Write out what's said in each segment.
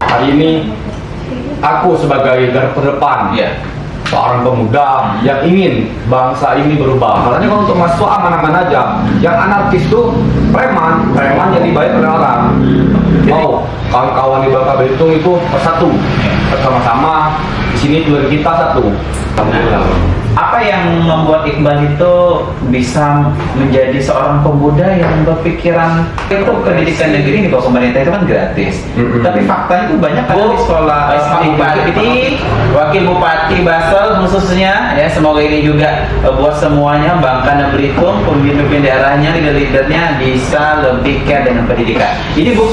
hari ini aku sebagai garda terdepan, seorang pemuda yang ingin bangsa ini berubah. Makanya kalau untuk mahasiswa aman-aman aja. Yang anarkis tuh preman yang dibayar oleh orang. Mau kawan-kawan di Bangka Belitung itu bersatu, bersama-sama. Di sini tujuan kita satu. Alhamdulillah. Apa yang membuat Iqbal itu bisa menjadi seorang pemuda yang berpikiran itu pendidikan negeri di bawah pemerintah itu kan gratis. Tapi faktanya itu banyak kan di sekolah Bupati, Wakil Bupati Basel khususnya ya, semoga ini juga buat semuanya Bangka dan Belitung, pemimpin daerahnya, leader-leadernya bisa lebih care dengan pendidikan. Ini Bu.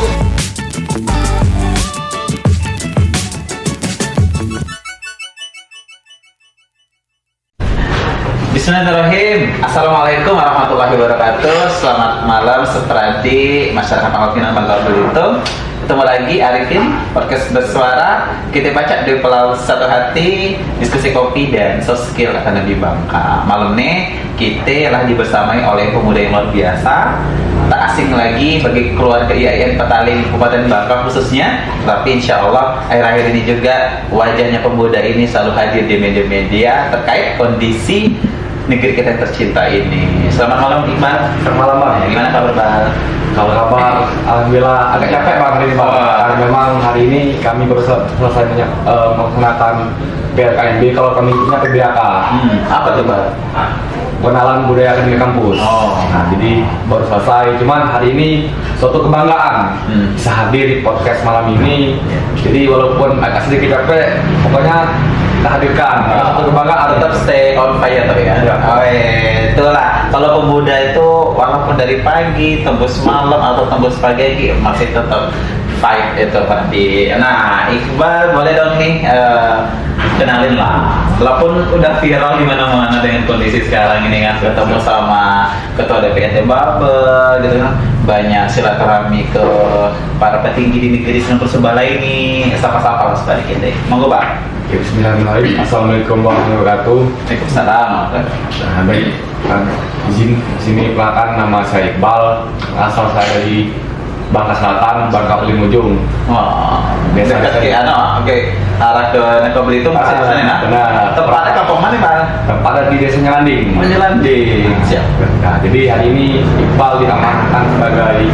Bismillahirrahmanirrahim. Assalamualaikum warahmatullahi wabarakatuh. Selamat malam seperti masyarakat Pangkal Pinang Bangka Belitung. Ketemu lagi Arifin, podcast bersuara. Kita baca di Pulau Satu Hati, diskusi kopi dan soft skill kata Nabi Bangka. Malam ini kita lagi bersamai oleh pemuda yang luar biasa. Tak asing lagi bagi keluarga IAIN Petaling Kabupaten Bangka khususnya. Tapi insya Allah akhir-akhir ini juga wajahnya pemuda ini selalu hadir di media-media terkait kondisi negeri kita yang tercinta ini. Selamat malam Iqbal. Selamat malam Bang. Gimana kabar Bang? Kabar alhamdulillah agak capek Bang hari ini Bang. Karena memang hari ini kami baru selesai melaksanakan PLKMB, kalau kami punya PBAK. Apa tuh Bang? Pengenalan budaya akademik kampus. Nah, jadi baru selesai. Cuman hari ini suatu kebanggaan bisa hadir di podcast malam ini. Jadi walaupun agak sedikit capek, pokoknya kita hadirkan. Suatu kebanggaan. Tetap stay on fire tapi ya. Itulah. Kalau pemuda itu walaupun dari pagi tembus malam atau tembus pagi masih tetap fight itu pasti. Nah, Iqbal boleh dong nih kenalin lah. Walaupun udah viral di mana-mana dengan kondisi sekarang ini kan, ketemu sama ketua DPRD Babel gitu kan, banyak silaturahmi ke para petinggi di negeri Sunan Persebala ini, sapa-sapa lah sedikit deh. Monggo Pak. Bismillahirrahmanirrahim. Assalamualaikum warahmatullahi wabarakatuh. Waalaikumsalam. Nah, baik, izin di sini perkenalkan nama saya Iqbal, asal saya dari Bangka Selatan, Bangka Paling Ujung. Dekat ke arah ke Bangka Belitung masih di sana. Benar. Tempatnya kampung mana Pak? Tempatnya di Desa Nyelanding. Menyelanding. Siap. Nah, jadi hari ini Iqbal diamanahkan sebagai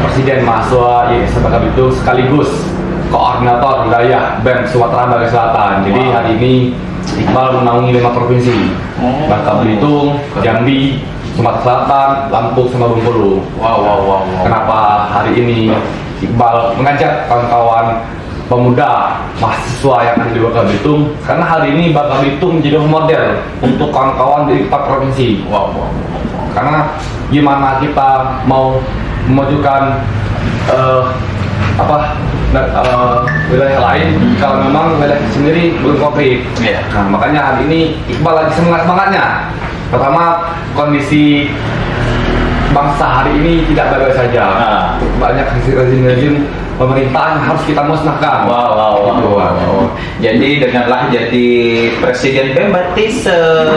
Presiden Mahasiswa YS Bangka Belitung sekaligus Koordinator Wilayah BEM Sumatera Bagian Selatan. Jadi hari ini Iqbal menaungi 5 provinsi: Bangka Belitung, Jambi, Sumatera Selatan, Lampung, sama Bengkulu. Wow. Kenapa hari ini Iqbal mengajak kawan-kawan pemuda mahasiswa yang ada di Bangka Belitung? Karena hari ini Bangka Belitung menjadi model untuk kawan-kawan di 4 provinsi. Wow. Karena gimana kita mau memajukan wilayah lain kalau memang wilayah sendiri belum komplit. Nah, makanya hari ini Iqbal lagi semangatnya. Pertama, kondisi bangsa hari ini tidak baik saja. Banyak rezim pemerintah yang harus kita musnahkan. Wow. Jadi dengarlah, jadi Presiden BEM berarti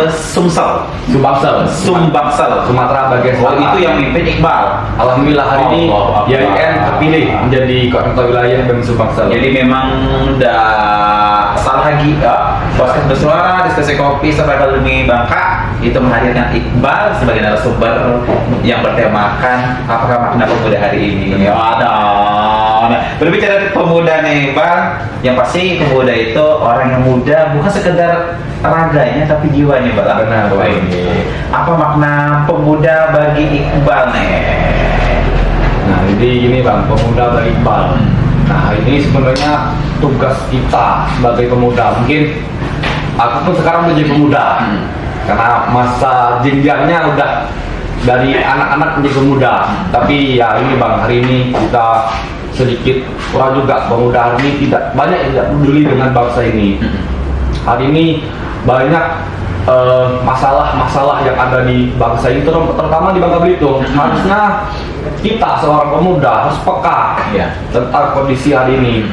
Sumbangsel Sumatera bagian selatan. Itu yang mimpin Iqbal. Alhamdulillah hari ini YIN terpilih menjadi koordinator wilayah BEM Sumbangsel. Jadi memang udah salah lagi ya. Podcast bersuara, diskusi kopi serta akademi Bangka itu menghadirkan Iqbal sebagai narasumber yang bertemakan apakah makna pemuda hari ini. Berbicara pemuda nih Bang, yang pasti pemuda itu orang yang muda bukan sekedar raganya tapi jiwanya Bang. Benar. Apa makna pemuda bagi Iqbal nih? Nah, jadi gini Bang, pemuda bagi Iqbal. Nah, ini sebenarnya tugas kita sebagai pemuda. Mungkin aku pun sekarang menjadi pemuda. Karena masa jenjangnya udah dari anak-anak menjadi pemuda. Tapi ya ini Bang, hari ini kita sedikit kurang juga, pemuda hari ini tidak banyak yang tidak peduli dengan bangsa ini. Hari ini banyak masalah-masalah yang ada di bangsa ini, terutama di Bangka Belitung. Harusnya kita seorang pemuda harus peka tentang kondisi hari ini.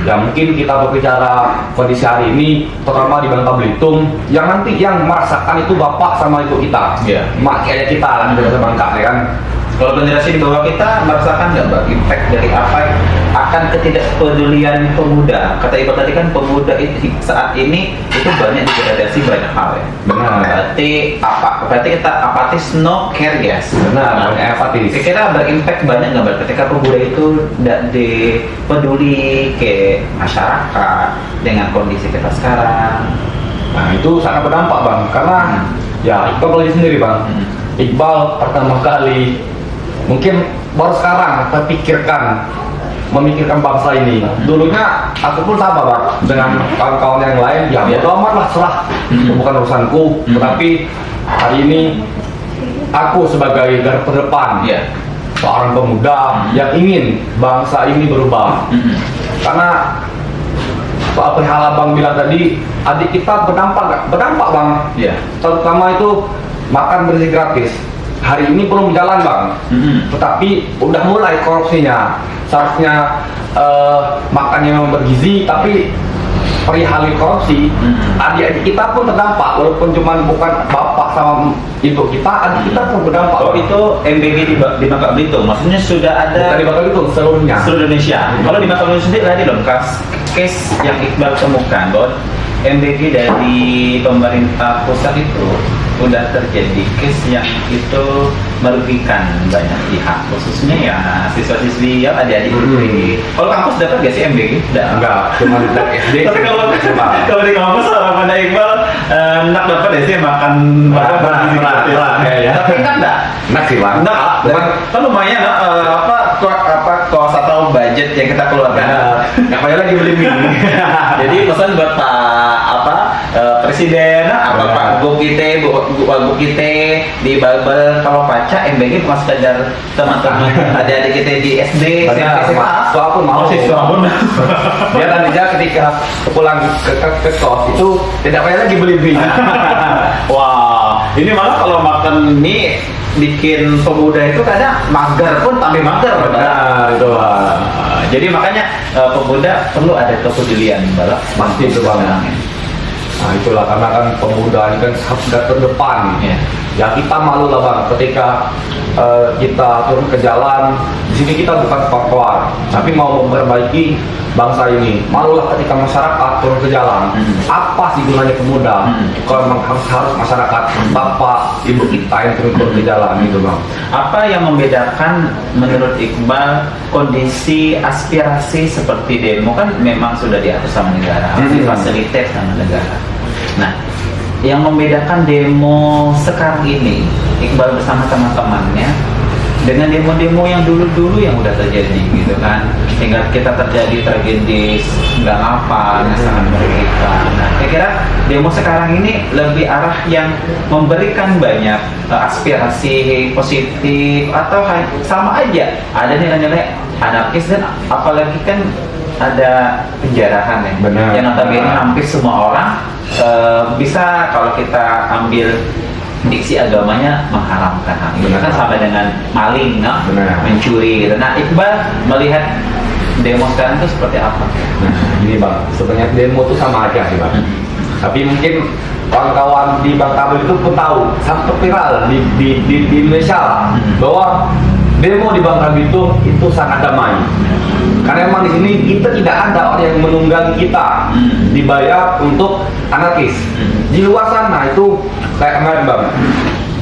Ya mungkin kita berbicara kondisi hari ini, terutama di Bangka Belitung, yang nanti yang merasakan itu bapak sama ibu kita, mak ayah kita kan, di Bangka ya kan. Kalau generasi di bawah kita merasakan nggak Bang impact dari apa akan ketidakpedulian pemuda? Kata Iqbal tadi kan pemuda itu saat ini itu banyak degradasi banyak hal ya. Benar. Berarti apa? Berarti kita apatis, no care yes. Benar, banyak apatis. Kira-kira berimpact banyak nggak Bang ketika pemuda itu tidak dipeduli ke masyarakat dengan kondisi kita sekarang? Nah itu sangat berdampak bang, karena ya Iqbal belajar sendiri bang. Iqbal pertama kali mungkin baru sekarang terpikirkan memikirkan bangsa ini. Dulunya aku pun sama bang dengan kawan-kawan yang lain, ya bodo amat lah, serah, itu bukan urusanku. Tetapi hari ini aku sebagai garda terdepan, seorang pemuda yang ingin bangsa ini berubah. Karena Pak perihal abang bilang tadi, adik kita berdampak bang. Terutama itu makan bersih gratis. Hari ini belum jalan bang, tetapi udah mulai korupsinya. Seharusnya makannya memang bergizi, tapi perihal korupsi, adik-adik kita pun terdampak. Walaupun cuman bukan bapak sama ibu kita, adik kita pun berdampak. Oh itu MBG di Bangka Belitung, maksudnya sudah ada di Bangka Belitung seluruhnya. Seluruh Indonesia. Kalau di Bangka Belitung sendiri tadi dong, case yang Iqbal temukan bahwa MBG dari pemerintah pusat itu udah terjadi case yang itu merugikan banyak pihak, khususnya ya siswa-siswi ya adik-adik negeri. Kalau kampus dapat gak sih MBG? Enggak, cuma dari SD. Tapi kalau di kampus harapan Iqbal enak dapat ya sih makan tapi enak enggak? Enak sih bang. Enak, kan lumayan kos atau budget yang kita keluarkan. Nggak payah lagi beli mie. Jadi pesan buat Presiden, Pak Bu kita di Babel kalau baca MBG cuma sekedar teman-teman adik-adik kita di SD, SMP, siswa pun mau. Siswa pun. Dia nantinya ketika pulang ke kos itu tidak payah lagi beli mie. Wah, ini malah kalau makan mie bikin pemuda itu kadang mager pun tambah mager. Benar itu bang. Jadi makanya pemuda perlu ada kepedulian balap. Pasti itu bang. Nah itulah karena kan pemuda ini kan garda terdepan. Ya kita malu lah bang ketika kita turun ke jalan. Di sini kita bukan faktor, tapi mau memperbaiki bangsa ini. Malulah ketika masyarakat turun ke jalan. Apa sih gunanya pemuda? Kalau memang harus masyarakat, bapak, ibu kita yang turun ke jalan itu bang. Apa yang membedakan menurut Iqbal kondisi aspirasi seperti demo kan memang sudah diatur sama negara, difasilitasi sama negara. Nah, yang membedakan demo sekarang ini Iqbal bersama teman-temannya dengan demo-demo yang dulu-dulu yang udah terjadi gitu kan, hingga kita terjadi tragedi 98 yang sangat merugikan. Nah, saya kira demo sekarang ini lebih arah yang memberikan banyak aspirasi positif atau sama aja ada nilai-nilai anarkis, dan apalagi kan ada penjarahan ya. Benar. Yang notabene hampir semua orang bisa kalau kita ambil diksi agamanya mengharamkan hal ini kan sama dengan maling, mencuri gitu. Nah Iqbal melihat demo sekarang itu seperti apa? Nah ini bang, sebenarnya demo itu sama aja sih bang. Tapi mungkin kawan-kawan di Bangka Belitung pun tahu sampai viral di Indonesia bahwa demo di Bangka Belitung itu sangat damai. Karena memang di sini kita tidak ada orang yang menunggangi kita dibayar untuk anarkis. Di luar sana itu kayak kemarin bang,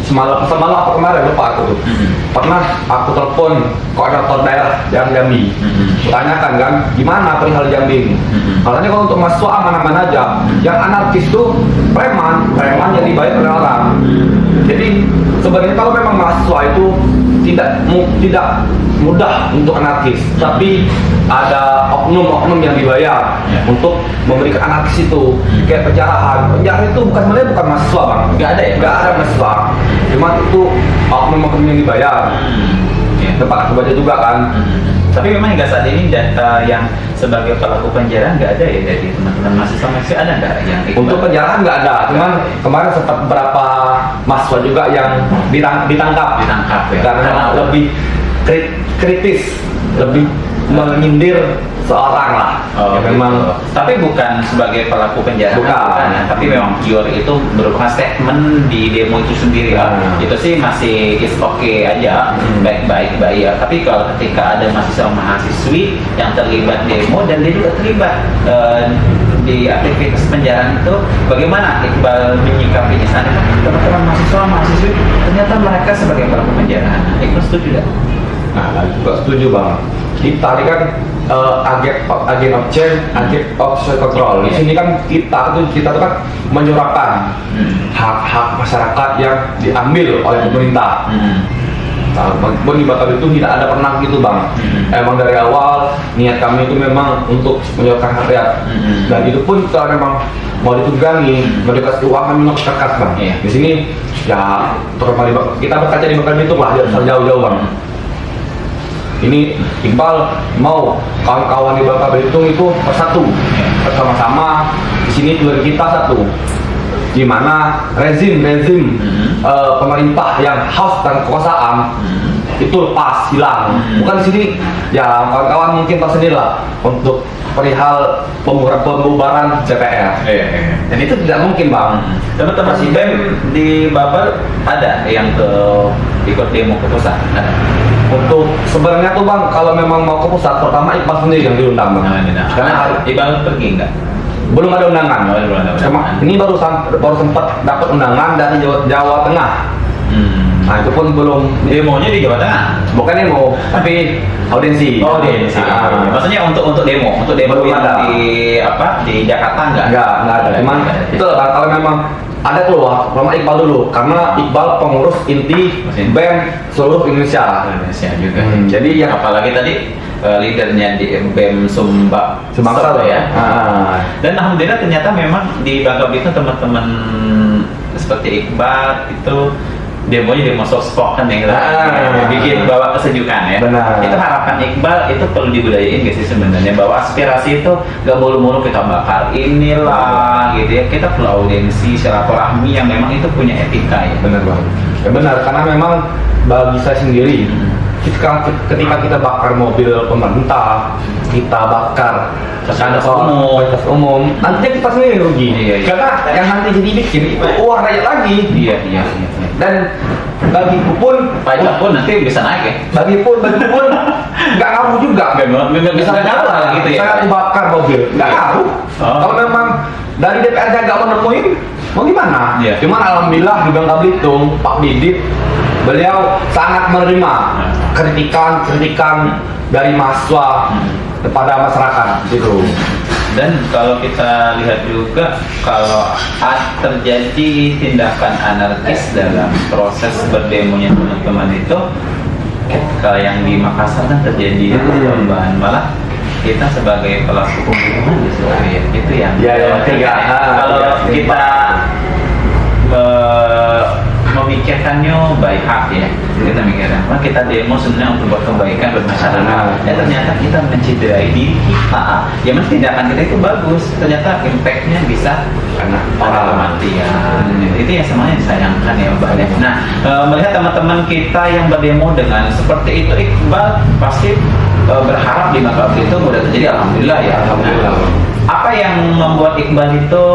semalam apa kemarin lupa aku tuh. Pernah aku telepon koordinator daerah yang Jambi, tanyakan kan gimana perihal Jambi ini. Katanya kalau untuk mahasiswa aman-aman aja, yang anarkis tuh preman yang dibayar oleh orang. Jadi sebenarnya kalau memang mahasiswa itu tidak mudah untuk anarkis, tapi ada oknum-oknum yang dibayar untuk memberikan anarkis itu, kayak penjarahan. Penjara itu bukan mahasiswa bang, nggak ada mahasiswa, cuma itu oknum-oknum yang dibayar. Tempat aku baca juga kan. Tapi memang hingga saat ini data yang sebagai pelaku penjara nggak ada ya dari teman-teman mahasiswa, masih ada nggak yang untuk penjarahan nggak ada, cuman kemarin sempat beberapa mahasiswa juga yang ditangkap ya. Karena lebih kritis, lebih menyindir seorang lah. Oh, Ya, memang gitu. Tapi bukan sebagai pelaku penjara, Bukan. ya. Tapi memang pure itu berupa statement di demo itu sendiri ya. Itu sih masih is okay aja, baik-baik ya. Tapi kalau ketika ada mahasiswa-mahasiswi yang terlibat demo dan dia juga terlibat di aktivitas penjara itu, bagaimana Iqbal menyikapinya? Sana teman-teman mahasiswa-mahasiswi ternyata mereka sebagai pelaku penjara. Iqbal setuju tidak? Nah, juga setuju bang. Kita ini kan agen of change, agen of social control. Di sini kan kita tuh kan menyuarakan hak-hak masyarakat yang diambil oleh pemerintah. Nah, di Batam itu tidak ada pernah gitu bang. Emang dari awal niat kami itu memang untuk menyuarakan hak rakyat. Dan itu pun kalau memang mau ditunggangi, mau dikasih uang kami mau kerkas bang. Di sini ya terutama kita berkaca di Batam itu lah, jangan jauh-jauh bang. Ini Iqbal mau kawan-kawan di Bangka Belitung itu bersatu bersama-sama. Di sini tujuan kita satu, di mana rezim pemerintah yang haus dan kekuasaan itu lepas hilang. Bukan di sini ya kawan-kawan mungkin tahu sendiri lah untuk perihal pembubaran DPR. Dan itu tidak mungkin bang. Teman-teman BEM di Babar ada yang ikut demo ke pusat? Ada. Untuk sebenarnya tuh bang, kalau memang mau ke pusat, pertama Iqbal sendiri yang diundang bang. Karena Iqbal pergi nggak? Belum ada undangan. Ini baru sempat dapat undangan dari Jawa Tengah. Nah itu pun belum. Demonya di Jawa Tengah? Bukan demo, tapi audiensi. Maksudnya untuk demo belum ada. di Jakarta nggak? Nggak ada. Cuman itu lah kalau memang ada keluar sama Iqbal dulu, karena Iqbal pengurus inti BEM seluruh Indonesia juga. Jadi yang apalagi tadi leadernya di BEM Sumbangsa ya. Dan alhamdulillah ternyata memang di Bangka Belitung teman-teman seperti Iqbal itu demonya demo soft spoken yang bikin bawa kesejukan ya. Benar. Itu harapan Iqbal itu perlu dibudayain gak sih sebenarnya, bahwa aspirasi itu gak mulu-mulu kita bakar inilah gitu ya. Kita perlu audiensi, silaturahmi yang memang itu punya etika ya. Benar bang. Ya benar, karena memang bagi saya sendiri ketika kita bakar mobil pemerintah, kita bakar fasilitas umum, nantinya kita sendiri rugi. Karena yang nanti jadi bikin itu uang rakyat lagi. Iya. Dan bagiku pun pajak pun nanti bisa naik ya. Bagiku pun nggak ngaruh juga. Nggak bisa ngaruh gitu ya. Saya bakar mobil, nggak ngaruh. Kalau memang dari DPR nggak menemuin, mau gimana? Cuman alhamdulillah di Bangka Belitung Pak Didit beliau sangat menerima kritikan dari mahasiswa kepada masyarakat gitu. Dan kalau kita lihat juga, kalau terjadi tindakan anarkis dalam proses berdemonya teman-teman itu, kalau yang di Makassar kan terjadi perubahan, malah kita sebagai pelaku pembunuhan itu yang kalau kita memikirkannya by heart ya, kita mikirkan kita demo sebenarnya untuk buat kebaikan buat masyarakat. Dan ternyata kita menciderai diri kita. Ya memang tindakan kita itu bagus, ternyata impactnya bisa karena orang kematian. Itu yang semuanya disayangkan ya Mbak. Nah, melihat teman-teman kita yang berdemo dengan seperti itu, Iqbal pasti berharap di Bangka Belitung udah terjadi. Alhamdulillah ya. Alhamdulillah. Apa yang membuat Iqbal itu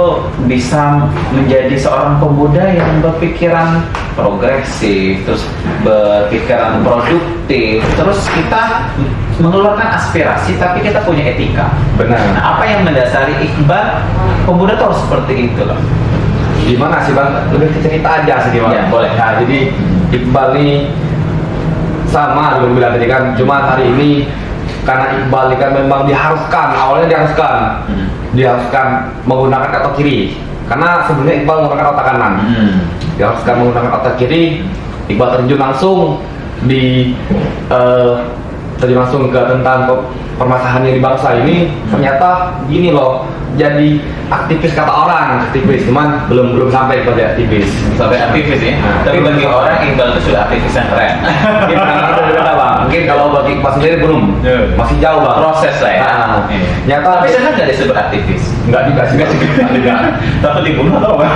bisa menjadi seorang pemuda yang berpikiran progresif, terus berpikiran produktif, terus kita mengeluarkan aspirasi tapi kita punya etika? Benar. Nah, apa yang mendasari Iqbal pemuda itu harus seperti itu loh? Gimana sih bang? Lebih ke cerita aja sih bang. Ya, boleh. Nah, jadi Iqbal ini sama belum bilang tadi kan, cuma hari ini karena Iqbal ini kan memang awalnya diharuskan menggunakan otak kiri, karena sebenarnya Iqbal menggunakan otak kanan. Diharuskan menggunakan otak kiri, Iqbal terjun langsung ke tentang permasalahan yang di bangsa ini. Ternyata gini loh, jadi aktivis kata orang, cuman belum sampai pada aktivis. Sampai aktivis ya. Tapi bagi orang Iqbal itu sudah aktivis yang keren. Mungkin kalau bagi Iqbal sendiri belum, masih jauh bang. Proses lah ya. Nyata. Tapi senang nggak disebut aktivis? Enggak juga sih. Takut dibunuh atau apa?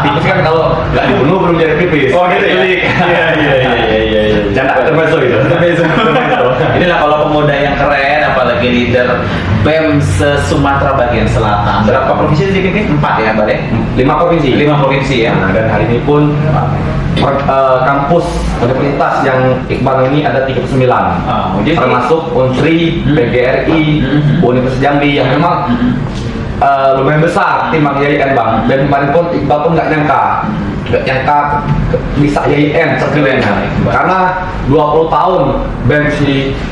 Tipis kan kalau nggak dibunuh belum jadi pipis. Oh gitu ya? Iya. Janda intermezzo itu. Inilah kalau pemuda yang keren, apalagi leader BEM se-Sumatera bagian selatan. Berapa provinsi dipimpin? 4 ya, Bale? 5 provinsi. 5 provinsi ya. Nah, dan hari ini pun kampus universitas yang Iqbal ini ada 39. Jadi Termasuk Unsri, PGRI, Universitas Jambi yang memang lumayan besar timbang YIN Bang. Dan kemarin pun Iqbal pun nggak nyangka bisa YIN terpilihnya karena 20 tahun BEM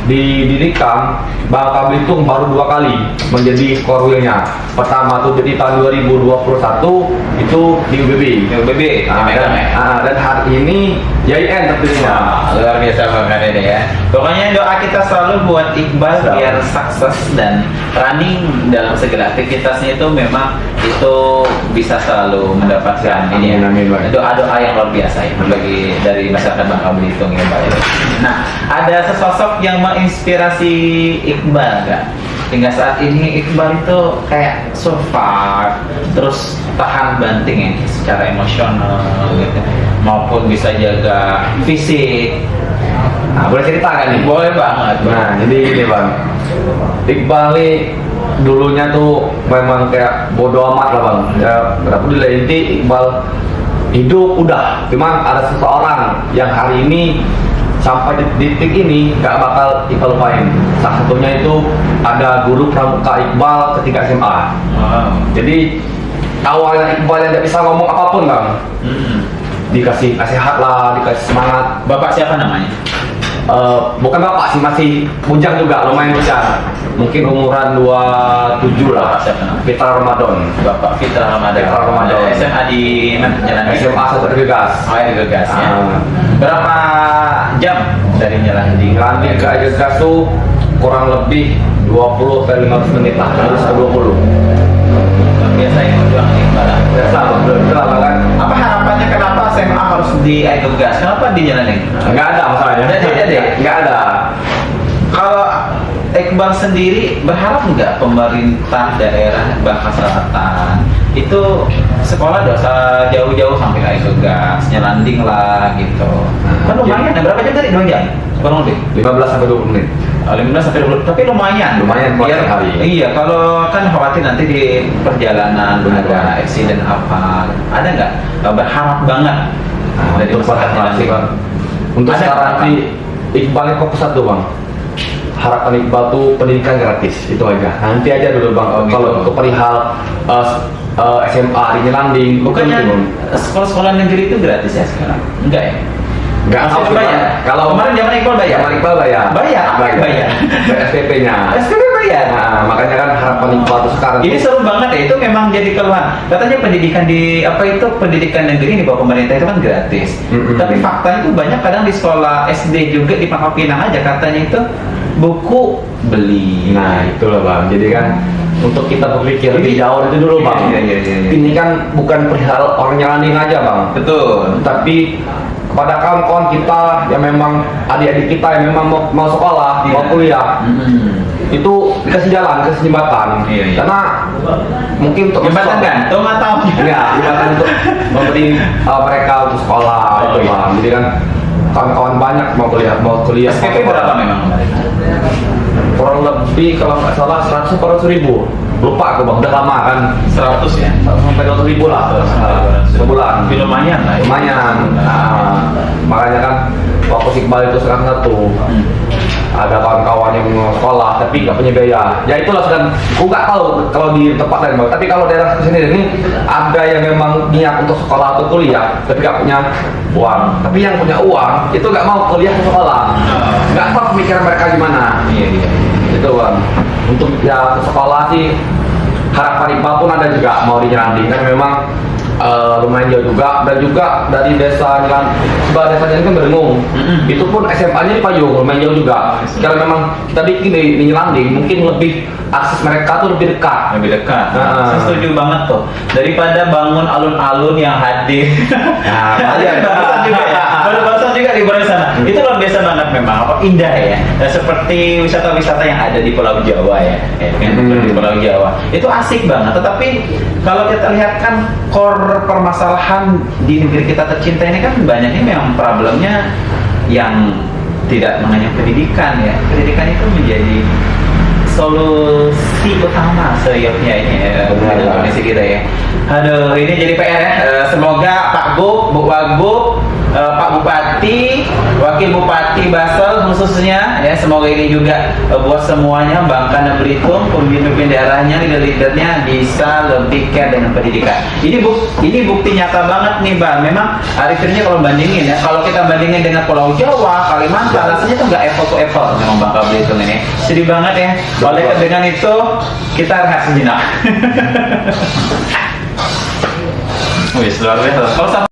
didirikan. Bang Belitung baru 2 kali menjadi skorwilnya. Pertama tuh jadi tahun 2021 itu di UBB. Dan hari ini YIN terpilihnya. Luar biasa banget ini ya. Pokoknya doa kita selalu buat Iqbal biar sukses dan running dalam segala aktivitasnya itu memang itu bisa selalu mendapatkan ini ya. Doa-doa yang luar biasa ya bagi dari masyarakat Bangka Belitung ya Pak. Nah, ada sesosok yang menginspirasi Iqbal nggak? Hingga saat ini Iqbal itu kayak survive, terus tahan banting ya secara emosional gitu, maupun bisa jaga fisik. Nah, boleh cerita kan nih? Boleh banget. Nah, jadi gini Bang, Iqbal nih dulunya tuh memang kayak bodo amat lah Bang. Ya, berapa dulu inti Iqbal hidup udah, cuman ada seseorang yang hari ini sampai di titik ini gak bakal Iqbal lupain. Salah satunya itu ada guru pramuka Iqbal ketika SMA. Jadi awalnya Iqbal yang tidak bisa ngomong apapun Bang. Dikasih nasihat lah, dikasih semangat. Bapak siapa namanya? Bukan bapak sih, masih bujang juga, lumayan bujang. Mungkin umuran 27 lah. Bapak siapa namanya? Fitra Ramadan. Bapak Fitra Ramadan. Fitra Ramadan. SMA di mana? Jalan SMA 1 Gegas. Oh ya, di Gegas ya. Berapa jam dari Jalan di Lanjut ke Gegas tuh kurang lebih 20 sampai 15 menit lah, harus ke 20. Biasa yang perjuangan Iqbal. Biasa, betul kan? Apa harapannya kenapa SMA harus di Gegas? Kenapa di Jalan ini? Nggak ada masalahnya. Nggak ada. Kalau Iqbal sendiri berharap nggak pemerintah daerah Bangka Selatan itu sekolah gak usah jauh-jauh sampai kayak Gegas, Nyelanding lah gitu. Kan lumayan, berapa jam tadi? 2 jam? Kurang lebih? 15 sampai 20 menit. 15 sampai 20, tapi lumayan buat biar hari. Iya, kalau kan khawatir nanti di perjalanan ada accident apa, ada nggak berharap banget dari Untuk masyarakat sih Bang. Untuk Ada sekarang harapan? sih Iqbal yang fokus satu Bang. Harapan Iqbal tuh pendidikan gratis, itu aja. Nanti aja dulu Bang. Oh, gitu. Kalau untuk perihal SMA di Nyelanding, bukannya sekolah-sekolah negeri itu gratis ya sekarang? Enggak ya? Nggak tahu sih, bayar. Bang. Kalau kemarin zaman Iqbal bayar. Zaman Iqbal bayar. Bayar. Apa yang bayar? SPP-nya. SPP bayar. Nah, makanya kan harapan Iqbal tuh sekarang. Ini seru banget ya, itu memang jadi keluhan. Katanya pendidikan di pendidikan negeri di bawah pemerintah itu kan gratis. Tapi faktanya itu banyak kadang di sekolah SD juga di Pangkal Pinang aja katanya itu buku beli. Nah, itulah Bang. Jadi kan untuk kita berpikir lebih jauh itu dulu Bang. Iya. Ini kan bukan perihal orang Nyelanding aja Bang. Betul. Tapi kepada kawan-kawan kita yang memang adik-adik kita yang memang mau sekolah, mau kuliah, itu dikasih jalan, dikasih jembatan. Iya. Karena mungkin untuk Jembatan kan? Tuh nggak tahu. Enggak, jembatan untuk memberi mereka untuk sekolah itu iya. Bang. Jadi kan kawan-kawan banyak mau kuliah. SPP berapa memang kemarin? Kurang lebih kalau nggak salah 100 atau 100 ribu. Lupa aku Bang, udah lama kan. 100 ya? 100 sampai 200 ribu lah sebulan. Tapi lumayan lah ya. Lumayan. Nah, makanya kan fokus Iqbal itu sekarang satu. Ada kawan-kawan yang mau sekolah tapi nggak punya biaya. Ya itulah sedang. Aku nggak tahu kalau di tempat lain Bang. Tapi kalau daerah sini ini ada yang memang niat untuk sekolah atau kuliah tapi nggak punya uang. Tapi yang punya uang itu nggak mau kuliah ke sekolah. Nggak tahu pemikiran mereka gimana. Iya. Itu Bang. Untuk ya ke sekolah sih harapan Iqbal pun ada juga mau di Nyelanding kan memang lumayan jauh juga, dan juga dari desa Nyelanding, sebuah desa Nyelanding kan Berengung, itu pun SMA-nya di Payung, lumayan jauh juga. Kalau memang kita bikin di Nyelanding mungkin lebih akses mereka tuh lebih dekat. Saya setuju banget tuh. Daripada bangun alun-alun yang hadir. Nah, barusan juga ya. Barusan juga di sana. Itu luar biasa banget memang, apa indah ya. Seperti wisata-wisata yang ada di Pulau Jawa ya, kan? Di Pulau Jawa. Itu asik banget. Tetapi kalau kita lihat kan core permasalahan di negeri kita tercinta ini kan banyaknya memang problemnya yang tidak mengenyam pendidikan ya. Pendidikan itu menjadi solusi utama seyoknya ini ya, dengan kondisi kita ya. Aduh, ini jadi PR ya. Semoga Pak Gub, Bu Wagub, Pak Bupati, Wakil Bupati Basel khususnya ya, semoga ini juga buat semuanya Bangka dan Belitung, pemimpin daerahnya, leader-leadernya bisa lebih care dengan pendidikan. Ini bukti nyata banget nih Bang. Memang Arifinnya kalau bandingin ya, kalau kita bandingin dengan Pulau Jawa, Kalimantan, rasanya tuh nggak apple to apple memang Bangka Belitung ini. Sedih banget ya. Oleh dengan itu kita rehat sejenak. Wih, luar biasa. Kalau sama